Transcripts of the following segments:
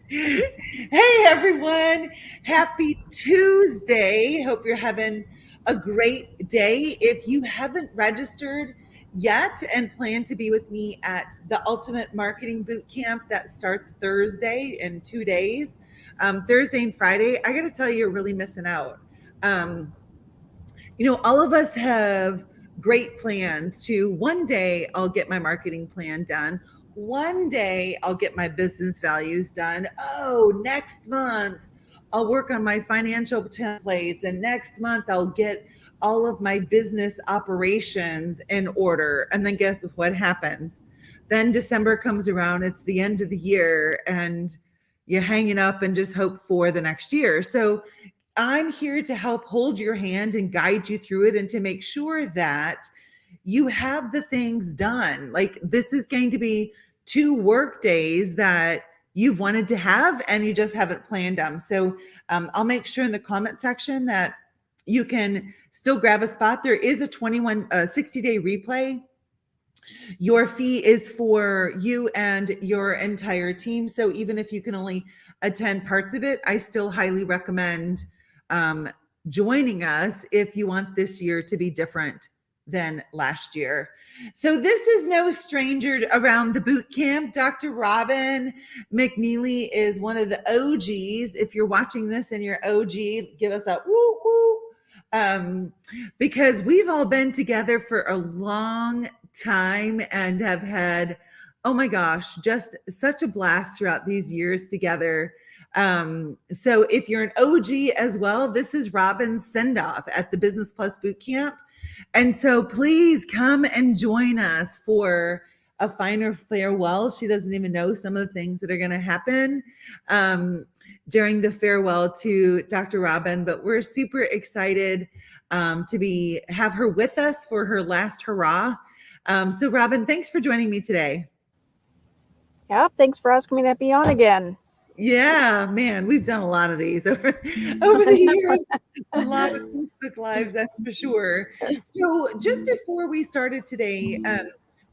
Hey everyone, happy Tuesday. Hope you're having a great day. If you haven't registered yet and plan to be with me at the Ultimate Marketing Boot Camp that starts Thursday in 2 days, Thursday and Friday, I got to tell you, you're really missing out. Um, all of us have great plans to one day I'll get my marketing plan done. One day I'll get my business values done. Oh, next month I'll work on my financial templates. And next month I'll get all of my business operations in order. And then guess what happens? Then December comes around, it's the end of the year, and you hang it up and just hope for the next year. So I'm here to help hold your hand and guide you through it and to make sure that you have the things done. Like this is going to be 2 work days that you've wanted to have and you just haven't planned them. So I'll make sure in the comment section that you can still grab a spot. There is a 60-day replay. Your fee is for you and your entire team. So even if you can only attend parts of it, I still highly recommend um, joining us if you want this year to be different than last year. So this is no stranger around the boot camp. Dr. Robin McNeely is one of the OGs. If you're watching this and you're OG, give us a woo woo. Because we've all been together for a long time and have had, oh my gosh, just such a blast throughout these years together. So if you're an OG as well, this is Robin's send off at the Business Plus Boot Camp. And so please come and join us for a finer farewell. She doesn't even know some of the things that are going to happen during the farewell to Dr. Robin, but we're super excited to have her with us for her last hurrah. So Robin, thanks for joining me today. Yeah, thanks for asking me to be on again. Yeah, man, we've done a lot of these over the years. A lot of Facebook Lives, that's for sure. So just before we started today,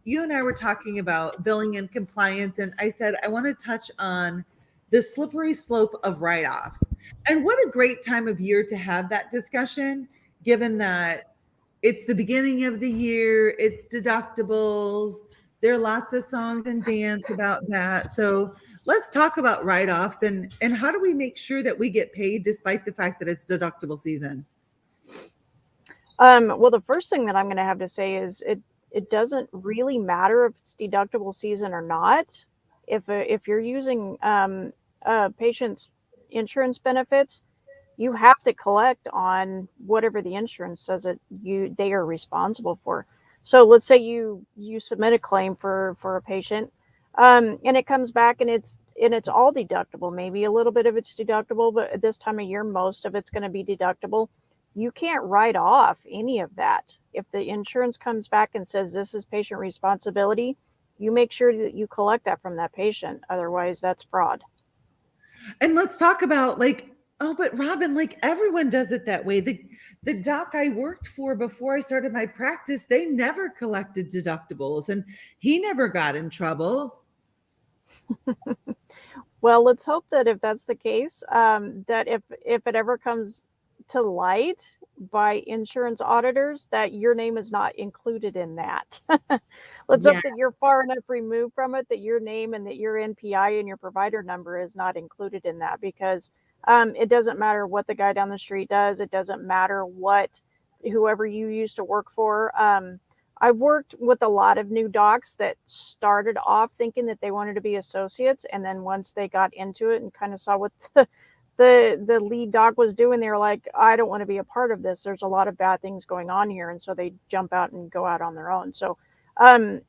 you and I were talking about billing and compliance, and I said I want to touch on the slippery slope of write-offs. And what a great time of year to have that discussion, given that it's the beginning of the year, it's deductibles. There are lots of songs and dance about that. So let's talk about write-offs and how do we make sure that we get paid despite the fact that it's deductible season? Well, the first thing that I'm going to have to say is it doesn't really matter if it's deductible season or not. If you're using patient's insurance benefits, you have to collect on whatever the insurance says that they are responsible for. So let's say you submit a claim for a patient, and it comes back and it's all deductible. Maybe a little bit of it's deductible, but at this time of year, most of it's going to be deductible. You can't write off any of that. If the insurance comes back and says this is patient responsibility, you make sure that you collect that from that patient. Otherwise, that's fraud. And let's talk about oh, but Robin, everyone does it that way. The doc I worked for before I started my practice, they never collected deductibles and he never got in trouble. Well, let's hope that if that's the case, that if it ever comes to light by insurance auditors, that your name is not included in that. Let's Yeah. hope that you're far enough removed from it that your name and that your NPI and your provider number is not included in that, because it doesn't matter what the guy down the street does. It doesn't matter what whoever you used to work for. I've worked with a lot of new docs that started off thinking that they wanted to be associates, and then once they got into it and kind of saw what the lead doc was doing, they were like, I don't want to be a part of this. There's a lot of bad things going on here, and so they jump out and go out on their own. So um,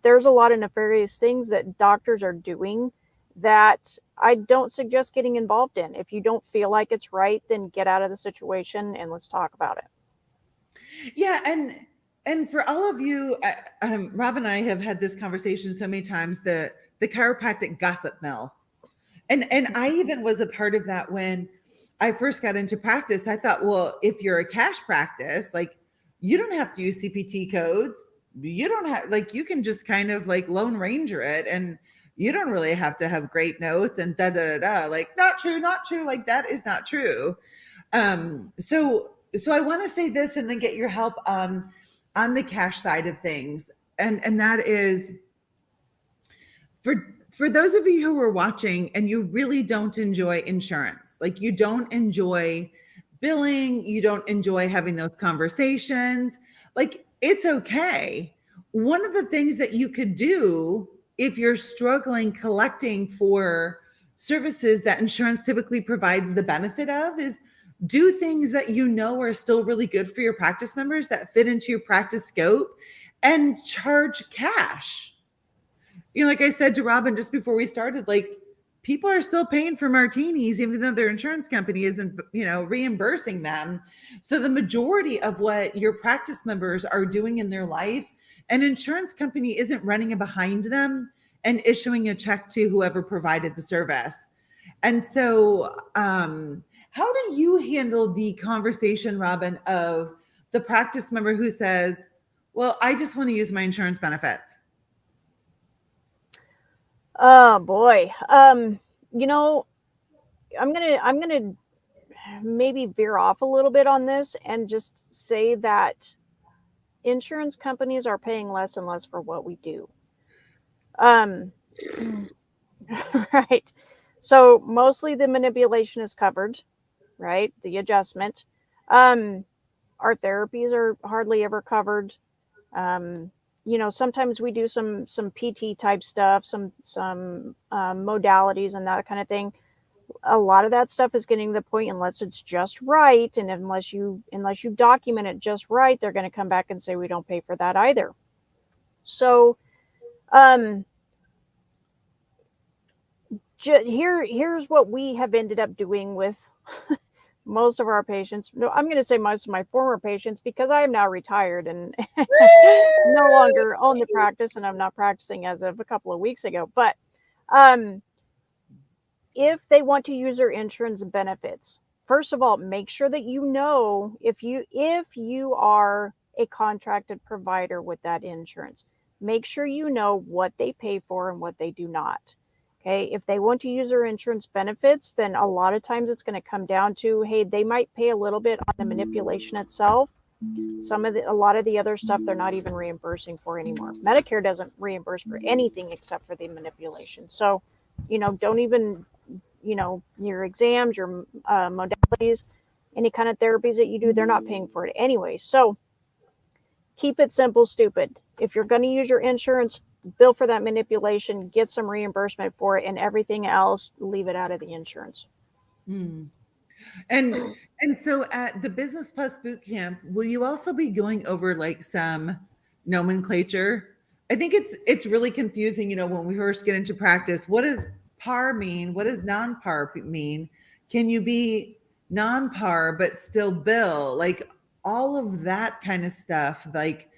there's a lot of nefarious things that doctors are doing that I don't suggest getting involved in. If you don't feel like it's right, then get out of the situation and let's talk about it. Yeah, and for all of you, Rob and I have had this conversation so many times. The chiropractic gossip mill, and I even was a part of that when I first got into practice. I thought, well, if you're a cash practice, you don't have to use CPT codes. You don't have you can just kind of Lone Ranger it, and you don't really have to have great notes and da da da da. Like, not true, not true. Like, that is not true. So I want to say this and then get your help on the cash side of things. And that is for those of you who are watching and you really don't enjoy insurance, like you don't enjoy billing, you don't enjoy having those conversations, like it's okay. One of the things that you could do if you're struggling collecting for services that insurance typically provides the benefit of is do things that you know are still really good for your practice members that fit into your practice scope and charge cash. Like I said to Robin just before we started, like people are still paying for martinis, even though their insurance company isn't, reimbursing them. So the majority of what your practice members are doing in their life, an insurance company isn't running behind them and issuing a check to whoever provided the service. And so, how do you handle the conversation, Robin, of the practice member who says, well, I just want to use my insurance benefits? Oh boy. You know, I'm gonna maybe veer off a little bit on this and just say that insurance companies are paying less and less for what we do. Um, right. So mostly the manipulation is covered, right? The adjustment. Um, our therapies are hardly ever covered. Um, sometimes we do some PT type stuff, some modalities and that kind of thing. A lot of that stuff is getting to the point, unless it's just right, and unless you document it just right, they're going to come back and say we don't pay for that either. So um, here's what we have ended up doing with most of our patients. No, I'm going to say most of my former patients, because I am now retired and no longer own the practice, and I'm not practicing as of a couple of weeks ago. But um, if they want to use their insurance benefits, first of all, make sure that you know if you are a contracted provider with that insurance. Make sure you know what they pay for and what they do not. Okay, if they want to use their insurance benefits, then a lot of times it's going to come down to, hey, they might pay a little bit on the manipulation itself. A lot of the other stuff they're not even reimbursing for anymore. Medicare doesn't reimburse for anything except for the manipulation. So, don't even, your exams, your modalities, any kind of therapies that you do, they're not paying for it anyway. So keep it simple, stupid. If you're going to use your insurance, bill for that manipulation, get some reimbursement for it, and everything else, leave it out of the insurance. Hmm. And so at the Business Plus boot camp, will you also be going over like some nomenclature? I think it's really confusing, when we first get into practice. What does par mean? What does non-par mean? Can you be non-par but still bill? Like all of that kind of stuff, like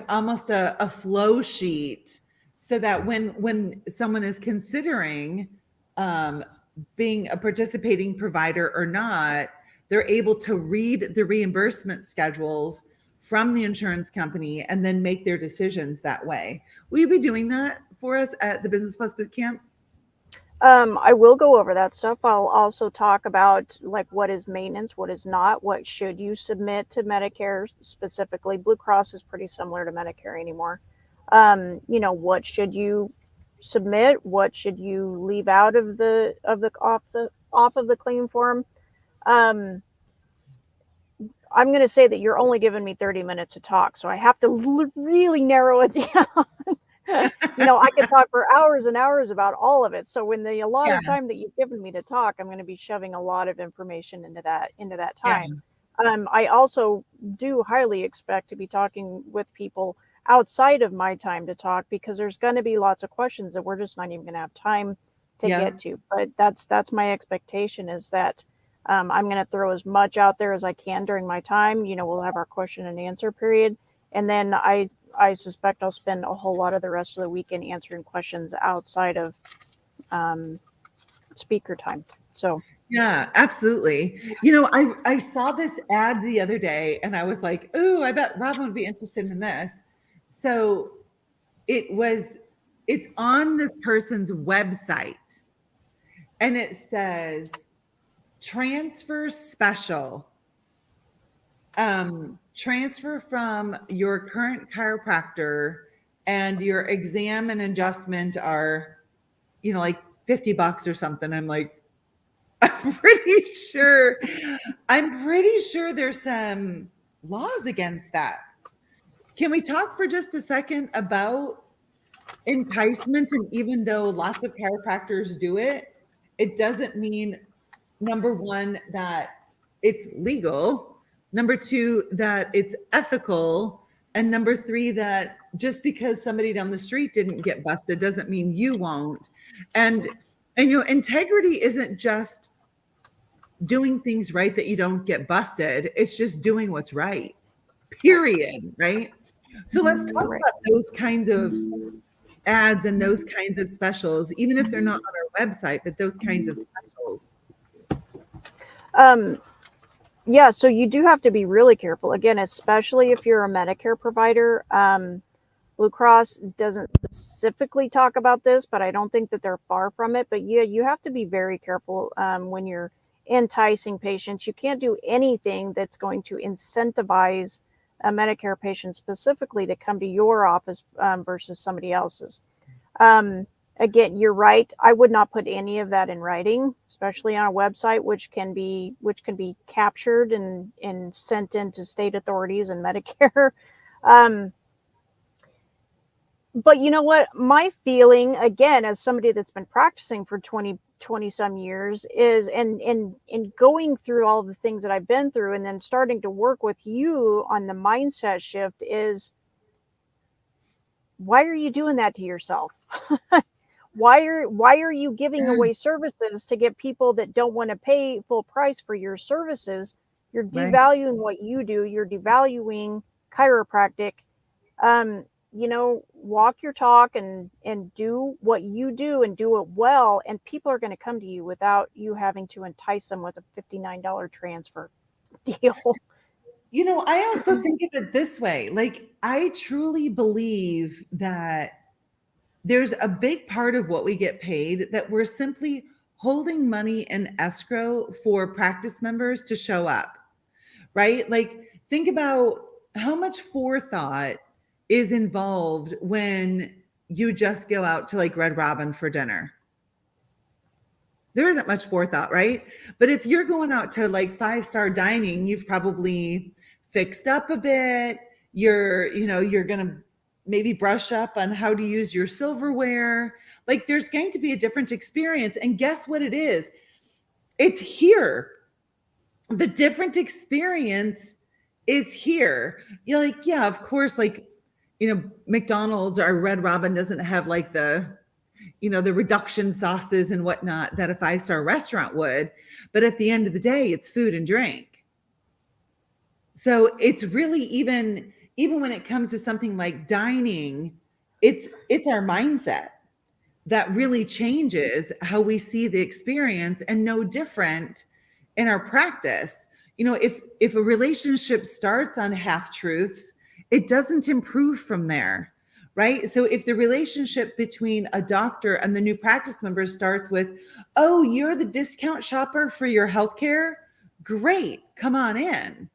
almost a flow sheet, so that when someone is considering um, being a participating provider or not, they're able to read the reimbursement schedules from the insurance company and then make their decisions that way. Will you be doing that for us at the Business Plus Bootcamp? I will go over that stuff. I'll also talk about like what is maintenance, what is not, what should you submit to Medicare specifically. Blue Cross is pretty similar to Medicare anymore. What should you submit? What should you leave out of the off of the claim form? Um, I'm going to say that you're only giving me 30 minutes to talk, so I have to really narrow it down. I could talk for hours and hours about all of it. So when the Yeah, allotted time that you've given me to talk, I'm going to be shoving a lot of information into that yeah, time. I also do highly expect to be talking with people outside of my time to talk, because there's going to be lots of questions that we're just not even going to have time to yeah. get to. But that's my expectation, is that I'm going to throw as much out there as I can during my time. We'll have our question and answer period, and then I suspect I'll spend a whole lot of the rest of the weekend answering questions outside of um, speaker time. So, Yeah, absolutely. I saw this ad the other day and I was like, "Ooh, I bet Robin would be interested in this." So it was it's on this person's website, and it says transfer special. Transfer from your current chiropractor, and your exam and adjustment are, like $50 or something. I'm like, I'm pretty sure, there's some laws against that. Can we talk for just a second about enticement? And even though lots of chiropractors do it, it doesn't mean, number one, that it's legal, number two, that it's ethical, and number three, that just because somebody down the street didn't get busted doesn't mean you won't. And integrity isn't just doing things right that you don't get busted. It's just doing what's right, period. Right. So let's talk Right. about those kinds of ads and those kinds of specials, even if they're not on our website, but those kinds of specials. Um, yeah, so you do have to be really careful. Again, especially if you're a Medicare provider. Blue Cross doesn't specifically talk about this, but I don't think that they're far from it. But yeah, you have to be very careful when you're enticing patients. You can't do anything that's going to incentivize a Medicare patient specifically to come to your office versus somebody else's. Um, Again, you're right. I would not put any of that in writing, especially on a website, which can be captured and sent into state authorities and Medicare. Um, but you know what? My feeling, again, as somebody that's been practicing for 20 some years, is and going through all the things that I've been through and then starting to work with you on the mindset shift is, why are you doing that to yourself? Why are you giving away services to get people that don't want to pay full price for your services? You're Right. devaluing what you do. You're devaluing chiropractic. Walk your talk and do what you do and do it well, and people are going to come to you without you having to entice them with a $59 transfer deal. I also think of it this way. Like, I truly believe that there's a big part of what we get paid that we're simply holding money in escrow for practice members to show up, right? Like, think about how much forethought is involved when you just go out to like Red Robin for dinner. There isn't much forethought, right? But if you're going out to like 5-star dining, you've probably fixed up a bit. You're going to maybe brush up on how to use your silverware. Like, there's going to be a different experience. And guess what it is? It's here. The different experience is here. You're like, yeah, of course, like, McDonald's or Red Robin doesn't have like the reduction sauces and whatnot that a 5-star restaurant would. But at the end of the day, it's food and drink. So it's really, even when it comes to something like dining, it's our mindset that really changes how we see the experience, and no different in our practice. If a relationship starts on half truths, it doesn't improve from there, right? So if the relationship between a doctor and the new practice member starts with, oh, you're the discount shopper for your healthcare, great, come on in.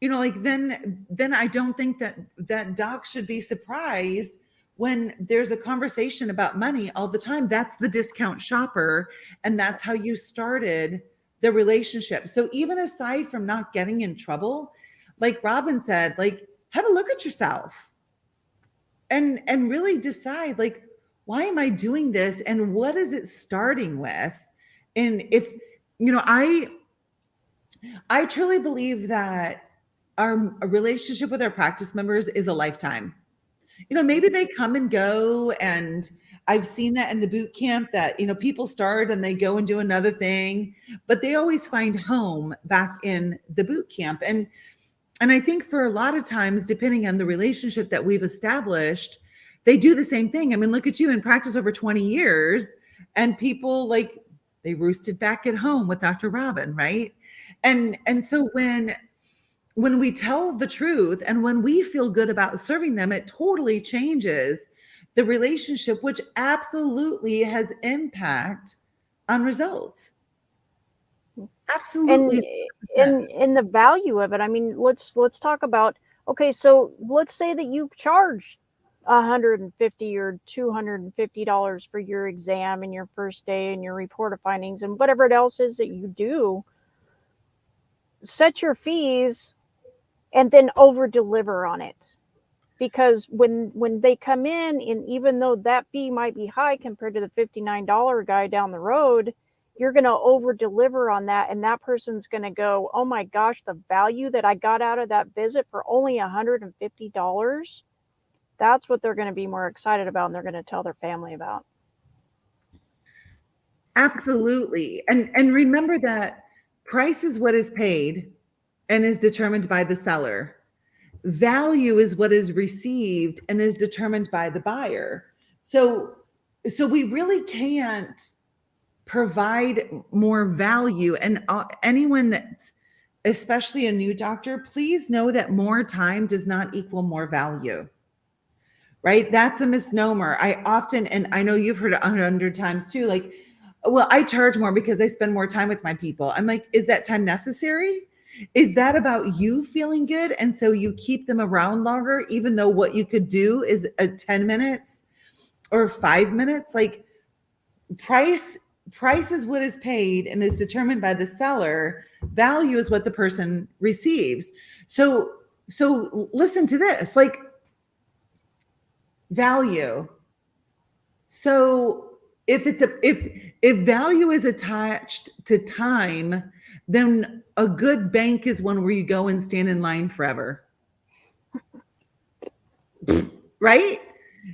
Then I don't think that doc should be surprised when there's a conversation about money all the time. That's the discount shopper, and that's how you started the relationship. So even aside from not getting in trouble, like Robin said, like, have a look at yourself and really decide, like, why am I doing this, and what is it starting with? And if I truly believe that our relationship with our practice members is a lifetime. Maybe they come and go, and I've seen that in the boot camp that, people start and they go and do another thing, but they always find home back in the boot camp. And I think for a lot of times, depending on the relationship that we've established, they do the same thing. I mean, look at you in practice over 20 years, and people, like, they roosted back at home with Dr. Robin, right? And so when we tell the truth and when we feel good about serving them, it totally changes the relationship, which absolutely has impact on results. and Absolutely. 100%. in the value of it, I mean, let's talk about, okay, so let's say that you charge 150 or $250 for your exam and your first day and your report of findings and whatever it else is that you do. Set your fees and then over deliver on it, because when they come in, and even though that fee might be high compared to the $59 guy down the road, you're going to over deliver on that, and that person's going to go, oh my gosh, the value that I got out of that visit for only $150, that's what they're going to be more excited about, and they're going to tell their family about. Absolutely. And remember that price is what is paid and is determined by the seller. Value is what is received and is determined by the buyer. So we really can't provide more value. And anyone that's especially a new doctor, please know that more time does not equal more value. Right? That's a misnomer. I often, and I know you've heard it 100 times too, like, well, I charge more because I spend more time with my people. I'm like, is that time necessary? Is that about you feeling good? And so you keep them around longer, even though what you could do is a 10 minutes or 5 minutes? Like, price price is what is paid and is determined by the seller. Value is what the person receives. So listen to this, like, value. So if value is attached to time, then a good bank is one where you go and stand in line forever. Right?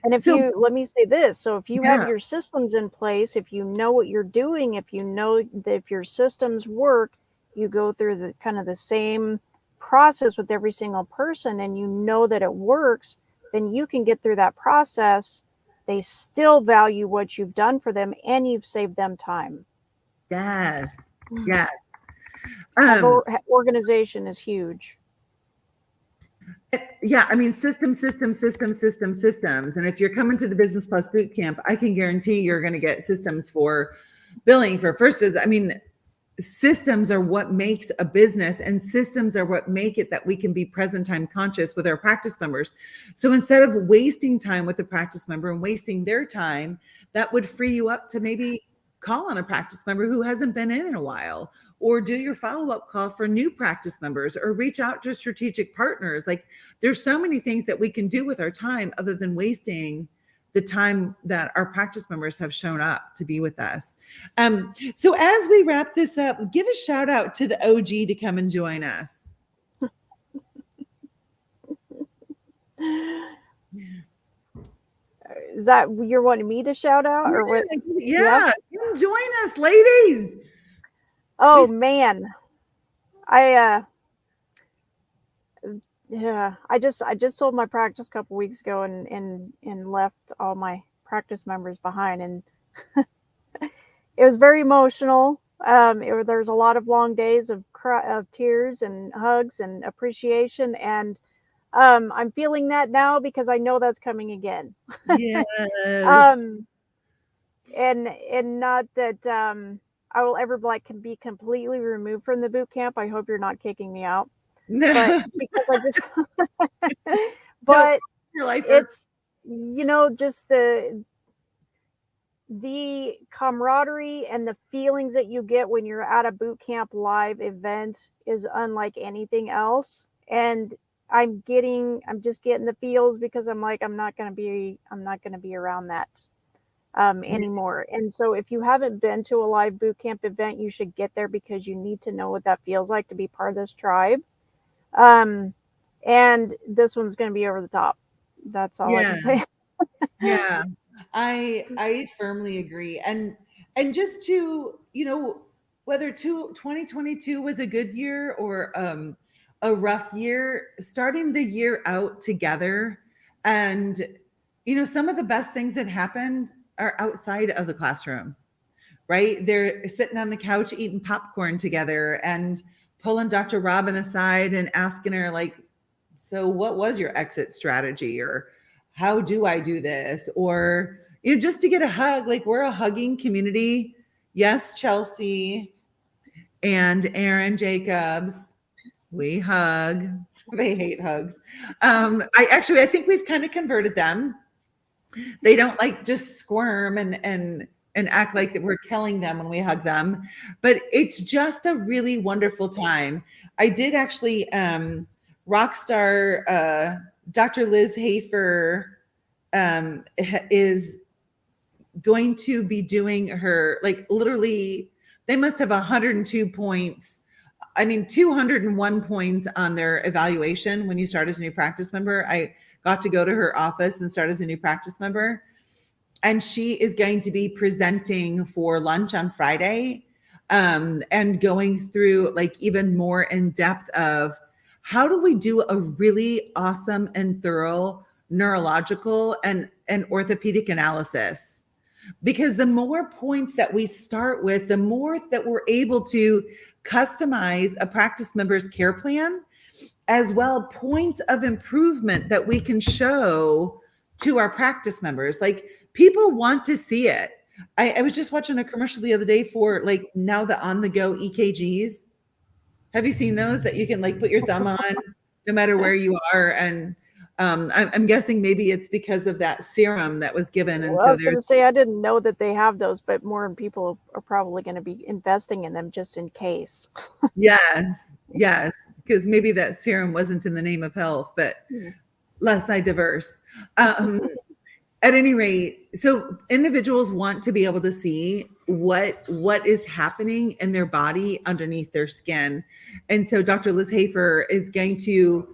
And if So you, let me say this, so if you have yeah, your systems in place, if you know what you're doing, if you know that if your systems work, you go through the kind of the same process with every single person, and you know that it works, then you can get through that process. They still value what you've done for them, and you've saved them time. yes, yes. Have Um, organization is huge. yeah, I mean, systems. And if you're coming to the Business Plus Boot Camp, I can guarantee you're going to get systems for billing for first visit. I mean, systems are what makes a business, and systems are what make it that we can be present time conscious with our practice members. So instead of wasting time with a practice member and wasting their time, that would free you up to maybe call on a practice member who hasn't been in a while, or do your follow-up call for new practice members, or reach out to strategic partners. Like, there's so many things that we can do with our time other than wasting the time that our practice members have shown up to be with us. So as we wrap this up, give a shout out to the OG to come and join us. Is that you're wanting me to shout out, or what? Yeah, come join us, ladies. Oh man, I yeah, I just sold my practice a couple weeks ago, and left all my practice members behind, and it was very emotional. There was a lot of long days of tears and hugs and appreciation, and I'm feeling that now because I know that's coming again. Yes. um, and not that I will ever like can be completely removed from the boot camp. I hope you're not kicking me out, but No, because I just no, but your lifer. it's, just the camaraderie and the feelings that you get when you're at a boot camp live event is unlike anything else. And I'm just getting the feels because I'm like, I'm not going to be around that anymore. And so if you haven't been to a live boot camp event, you should get there because you need to know what that feels like to be part of this tribe. Um, and this one's going to be over the top. That's all I Yeah. can say. Yeah, I firmly agree. And just to, whether 2022 was a good year or a rough year, starting the year out together, and some of the best things that happened are outside of the classroom, right? They're sitting on the couch eating popcorn together and pulling Dr. Robin aside and asking her, like, so what was your exit strategy? Or how do I do this? Or, just to get a hug, like we're a hugging community. Yes, Chelsea and Aaron Jacobs, we hug. They hate hugs. I think we've kind of converted them. They don't like just squirm and act like that we're killing them when we hug them, but it's just a really wonderful time. I did actually rock star Dr. Liz Hafer is going to be doing her, like, literally they must have 102 points, 201 points on their evaluation when you start as a new practice member. I got to go to her office and start as a new practice member. And she is going to be presenting for lunch on Friday, and going through like even more in depth of how do we do a really awesome and thorough neurological and orthopedic analysis. Because the more points that we start with, the more that we're able to customize a practice member's care plan, as well points of improvement that we can show to our practice members. Like, people want to see it. I was just watching a commercial the other day for like now the on the go EKGs. Have you seen those that you can like put your thumb on no matter where you are? And I'm guessing maybe it's because of that serum that was given. And Well, I so was going to say, I didn't know that they have those, but more people are probably going to be investing in them just in case. Yes, because maybe that serum wasn't in the name of health, but less diverse. At any rate, so individuals want to be able to see what is happening in their body underneath their skin. And so Dr. Liz Hafer is going to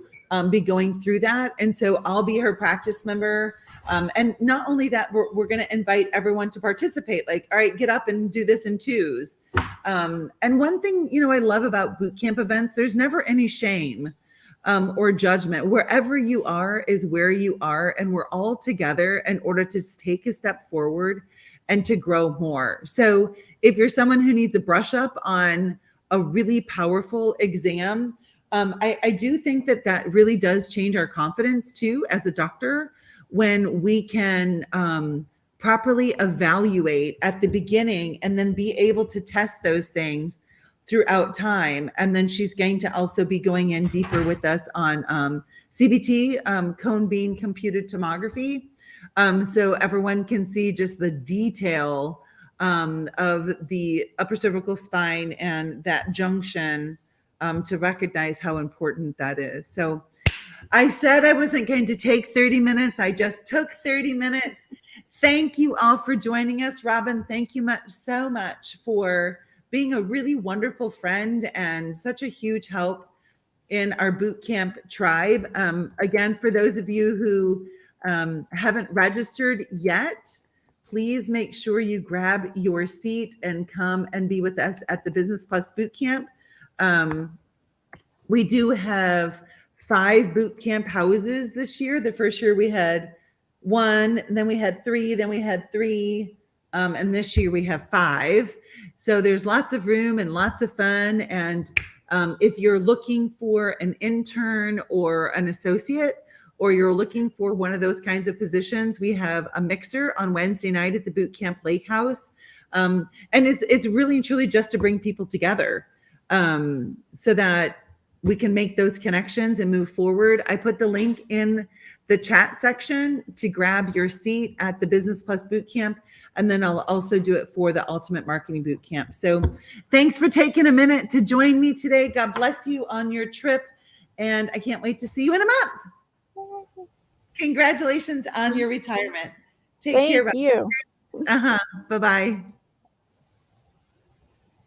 be going through that. And so I'll be her practice member. And not only that, we're going to invite everyone to participate. Like, all right, get up and do this in twos. And one thing, I love about boot camp events, there's never any shame or judgment. Wherever you are is where you are, and we're all together in order to take a step forward and to grow more. So if you're someone who needs a brush up on a really powerful exam, I do think that really does change our confidence too as a doctor, when we can properly evaluate at the beginning and then be able to test those things throughout time. And then she's going to also be going in deeper with us on CBT, cone beam computed tomography. So everyone can see just the detail of the upper cervical spine and that junction, to recognize how important that is. So I said I wasn't going to take 30 minutes. I just took 30 minutes. Thank you all for joining us. Robin, thank you so much for being a really wonderful friend and such a huge help in our boot camp tribe. Again, for those of you who haven't registered yet, please make sure you grab your seat and come and be with us at the Business Plus Boot Camp. We do have 5 boot camp houses this year. The first year we had 1, and then we had 3, then we had 3, and this year we have 5. So there's lots of room and lots of fun. And if you're looking for an intern or an associate, or you're looking for one of those kinds of positions, we have a mixer on Wednesday night at the Boot Camp Lake House. And it's really and truly just to bring people together, so that we can make those connections and move forward. I put the link in the chat section to grab your seat at the Business Plus Boot Camp. And then I'll also do it for the Ultimate Marketing Boot Camp. So thanks for taking a minute to join me today. God bless you on your trip. And I can't wait to see you in a month. Congratulations on your retirement. Take care. Thank you. Bye-bye.